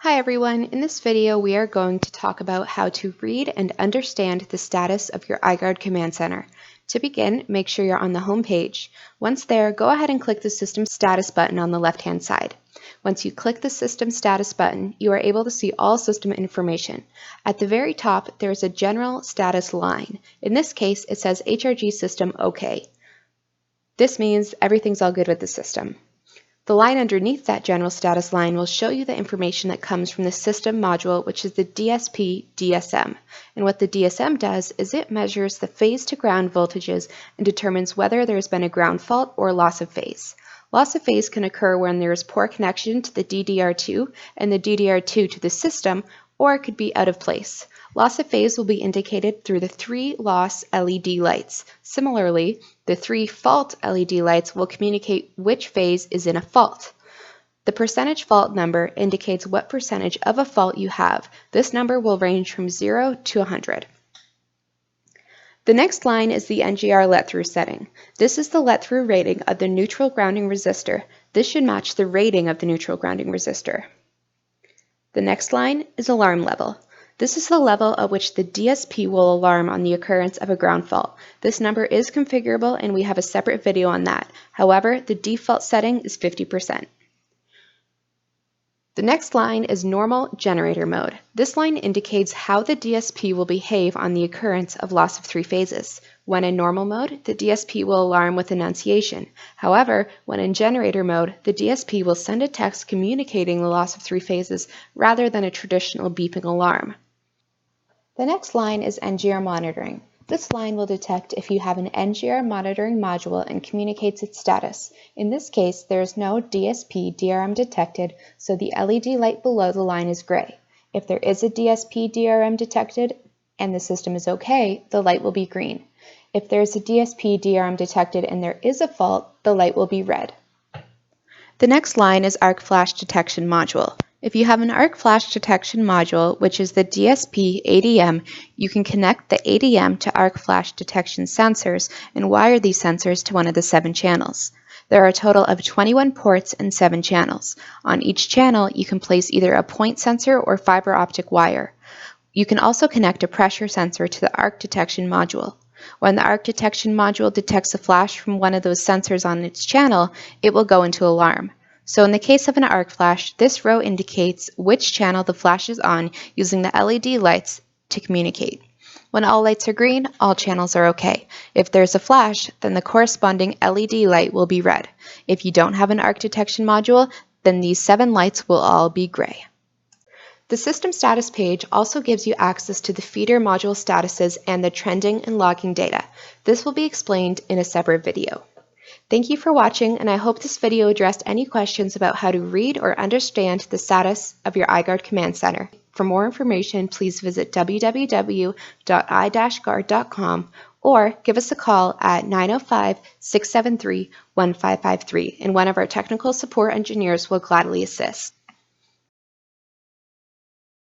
Hi everyone, in this video we are going to talk about how to read and understand the status of your I-Gard command center. To begin, make sure you're on the home page. Once there, go ahead and click the System Status button on the left-hand side. Once you click the System Status button, you are able to see all system information. At the very top, there is a General Status line. In this case, it says HRG System OK. This means everything's all good with the system. The line underneath that general status line will show you the information that comes from the system module, which is the DSP-DSM. And what the DSM does is it measures the phase to ground voltages and determines whether there's been a ground fault or loss of phase. Loss of phase can occur when there is poor connection to the DDR2 and the DDR2 to the system, or it could be out of place. Loss of phase will be indicated through the 3 loss LED lights. Similarly, the 3 fault LED lights will communicate which phase is in a fault. The percentage fault number indicates what percentage of a fault you have. This number will range from 0 to 100. The next line is the NGR let-through setting. This is the let-through rating of the neutral grounding resistor. This should match the rating of the neutral grounding resistor. The next line is alarm level. This is the level at which the DSP will alarm on the occurrence of a ground fault. This number is configurable and we have a separate video on that. However, the default setting is 50%. The next line is normal generator mode. This line indicates how the DSP will behave on the occurrence of loss of 3 phases. When in normal mode, the DSP will alarm with annunciation. However, when in generator mode, the DSP will send a text communicating the loss of 3 phases rather than a traditional beeping alarm. The next line is NGR monitoring. This line will detect if you have an NGR monitoring module and communicates its status. In this case, there is no DSP DRM detected, so the LED light below the line is gray. If there is a DSP DRM detected and the system is okay, the light will be green. If there is a DSP DRM detected and there is a fault, the light will be red. The next line is arc flash detection module. If you have an arc flash detection module, which is the DSP ADM, you can connect the ADM to arc flash detection sensors and wire these sensors to one of the 7 channels. There are a total of 21 ports and 7 channels. On each channel, you can place either a point sensor or fiber optic wire. You can also connect a pressure sensor to the arc detection module. When the arc detection module detects a flash from one of those sensors on its channel, it will go into alarm. So in the case of an arc flash, this row indicates which channel the flash is on using the LED lights to communicate. When all lights are green, all channels are okay. If there's a flash, then the corresponding LED light will be red. If you don't have an arc detection module, then these 7 lights will all be gray. The system status page also gives you access to the feeder module statuses and the trending and logging data. This will be explained in a separate video. Thank you for watching, and I hope this video addressed any questions about how to read or understand the status of your I-Gard command center. For more information, please visit www.i-gard.com or give us a call at 905-673-1553, and one of our technical support engineers will gladly assist.